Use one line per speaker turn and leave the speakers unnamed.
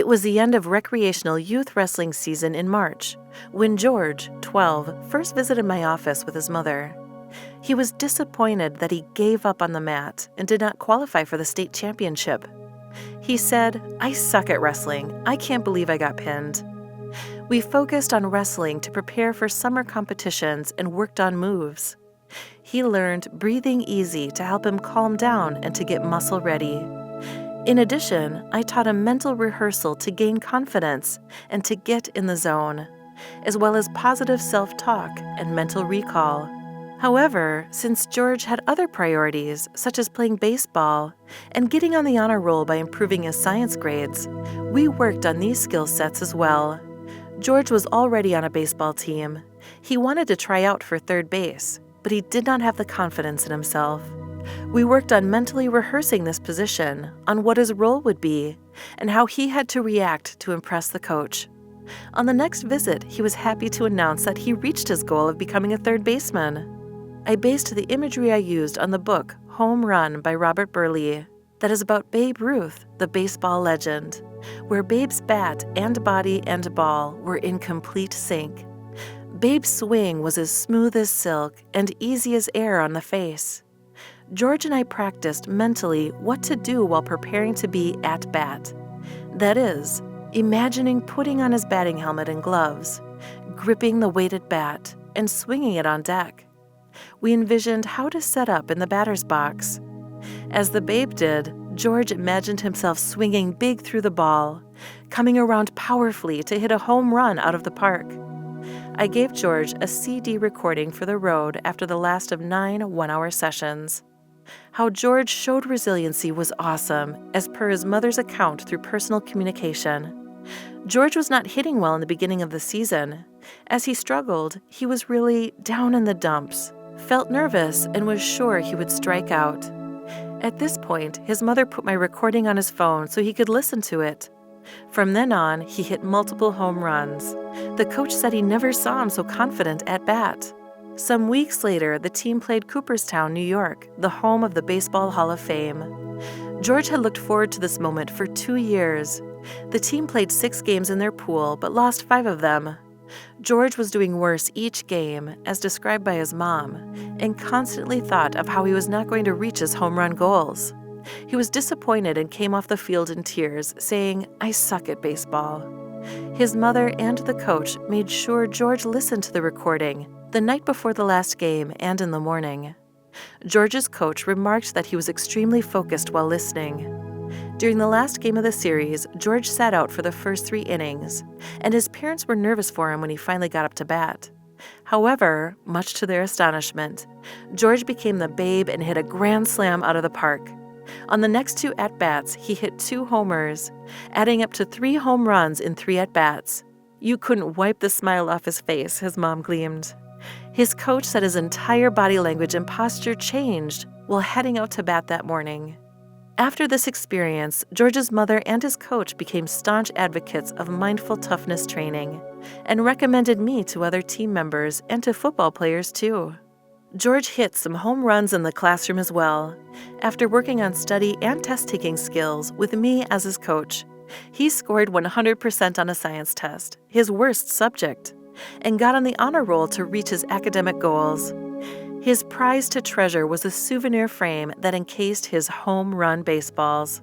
It was the end of recreational youth wrestling season in March, when George, 12, first visited my office with his mother. He was disappointed that he gave up on the mat and did not qualify for the state championship. He said, "I suck at wrestling. I can't believe I got pinned." We focused on wrestling to prepare for summer competitions and worked on moves. He learned breathing easy to help him calm down and to get muscle ready. In addition, I taught him mental rehearsal to gain confidence and to get in the zone, as well as positive self-talk and mental recall. However, since George had other priorities, such as playing baseball and getting on the honor roll by improving his science grades, we worked on these skill sets as well. George was already on a baseball team. He wanted to try out for third base, but he did not have the confidence in himself. We worked on mentally rehearsing this position, on what his role would be, and how he had to react to impress the coach. On the next visit, he was happy to announce that he reached his goal of becoming a third baseman. I based the imagery I used on the book Home Run by Robert Burleigh, that is about Babe Ruth, the baseball legend, where Babe's bat and body and ball were in complete sync. Babe's swing was as smooth as silk and easy as air on the face. George and I practiced mentally what to do while preparing to be at bat. That is, imagining putting on his batting helmet and gloves, gripping the weighted bat, and swinging it on deck. We envisioned how to set up in the batter's box. As the Babe did, George imagined himself swinging big through the ball, coming around powerfully to hit a home run out of the park. I gave George a CD recording for the road after the last of 9 one-hour sessions. How George showed resiliency was awesome, as per his mother's account through personal communication. George was not hitting well in the beginning of the season. As he struggled, he was really down in the dumps, felt nervous, and was sure he would strike out. At this point, his mother put my recording on his phone so he could listen to it. From then on, he hit multiple home runs. The coach said he never saw him so confident at bat. Some weeks later, the team played Cooperstown, New York, the home of the Baseball Hall of Fame. George had looked forward to this moment for 2 years. The team played 6 games in their pool, but lost 5 of them. George was doing worse each game, as described by his mom, and constantly thought of how he was not going to reach his home run goals. He was disappointed and came off the field in tears, saying, "I suck at baseball." His mother and the coach made sure George listened to the recording the night before the last game and in the morning. George's coach remarked that he was extremely focused while listening. During the last game of the series, George sat out for the first 3 innings, and his parents were nervous for him when he finally got up to bat. However, much to their astonishment, George became the Babe and hit a grand slam out of the park. On the next 2 at-bats, he hit 2 homers, adding up to 3 home runs in 3 at-bats. "You couldn't wipe the smile off his face," his mom gleamed. His coach said his entire body language and posture changed while heading out to bat that morning. After this experience, George's mother and his coach became staunch advocates of mindful toughness training and recommended me to other team members and to football players too. George hit some home runs in the classroom as well. After working on study and test-taking skills with me as his coach, he scored 100% on a science test, his worst subject, and got on the honor roll to reach his academic goals. His prize to treasure was a souvenir frame that encased his home run baseballs.